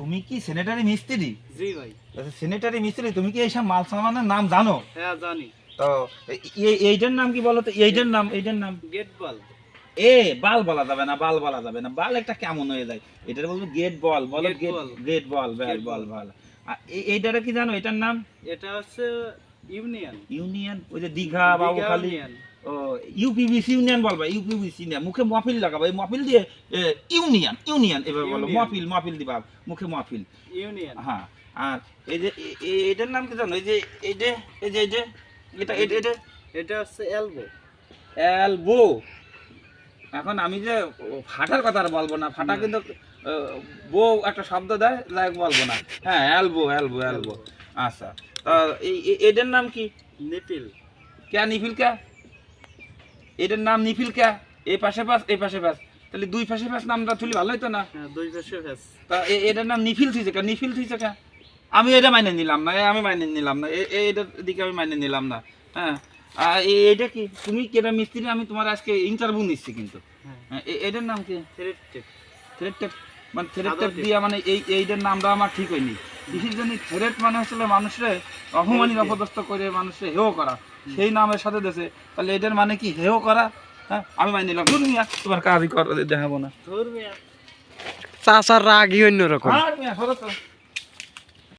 তুমি কি স্যানিটারি মিস্ত্রি? জি ভাই। আচ্ছা স্যানিটারি মিস্ত্রি, তুমি কি এইসব মাল সামানের নাম জানো? হ্যাঁ জানি। তো এইটার নাম কি বলো তো? এইটার নাম গেট বল। এ বাল বলা যাবে না, বাল বলা যাবে না, বাল একটা কেমন হয়ে যায়। এটার বলবো গেট বল, বলো Gate গেট ball. গেট বল, বল Gate বল ball. বল। আর এইটারে কি জানো? এটার নাম এটা হচ্ছে ইউনিয়ন। ইউনিয়ন। ওই যে দীঘা বাবুখালী, ইউনিয়ন। ও ইউপিবিসি ইউনিয়ন বলবা, ইউপিবিসি না, মুখে মফিল লাগাবো, এই মফিল দিয়ে ইউনিয়ন ইউনিয়ন এবার বলো, Union. মফিল মফিল দিবা, মুখে মফিল। ইউনিয়ন। হ্যাঁ। আর এই যে এটার নাম কি জানো? এই যে এই যে এই যে এই যে এটা এটা এটা এটা হচ্ছে এলবো। এলবো। এখন আমি যে ফাটার কথা আর বলবো না, ফাটা কিন্তু বউ একটা শব্দ দেয়, যাই হোক বলবো না। হ্যাঁ এলবো এলবো এলবো। আচ্ছা, তা এটার নাম কি? নিপিল। কে নিফিল কে? এটার নাম নিফিল কে? এই পাশে পাশ এই পাশে পাশ, তাহলে দুই পাশে পাশ নামটা তুলি ভালো হইতো না? হ্যাঁ দুই পাশে ফেস। তা এটার নাম নিফিল থইছে কে? নিফিল থইছে কে? আমি এটা মাইনে নিলাম না, আমি মাইনে নিলাম না, এটার দিকে আমি মাইনে নিলাম না। হ্যাঁ। আর এটা কি? তুমি কি এটা মিস্ত্রি? আমি তোমার আজকে ইন্টারভিউ নিচ্ছি কিন্তু। হ্যাঁ, এটার নাম কি? Thread tape. থ্রেড টেপ মানে থ্রেড টেপ দিয়া মানে এইটার নামটা আমার ঠিক হয়নি। কৃষির জন্য থ্রেড মানে আসলে মানুষের অপমানিত অপদস্থ করে মানুষের হেও করা, সেই নামের সাথে দেশে, তাহলে এটার মানে কি হেও করা? হ্যাঁ আমি মাইনে নিলাম, ধরুন মিয়া তোমার কাজই কর, দেখাবো না। ধর্মিয়া। চাচার রাগই অন্যরকম। আর মিয়া সরো তো।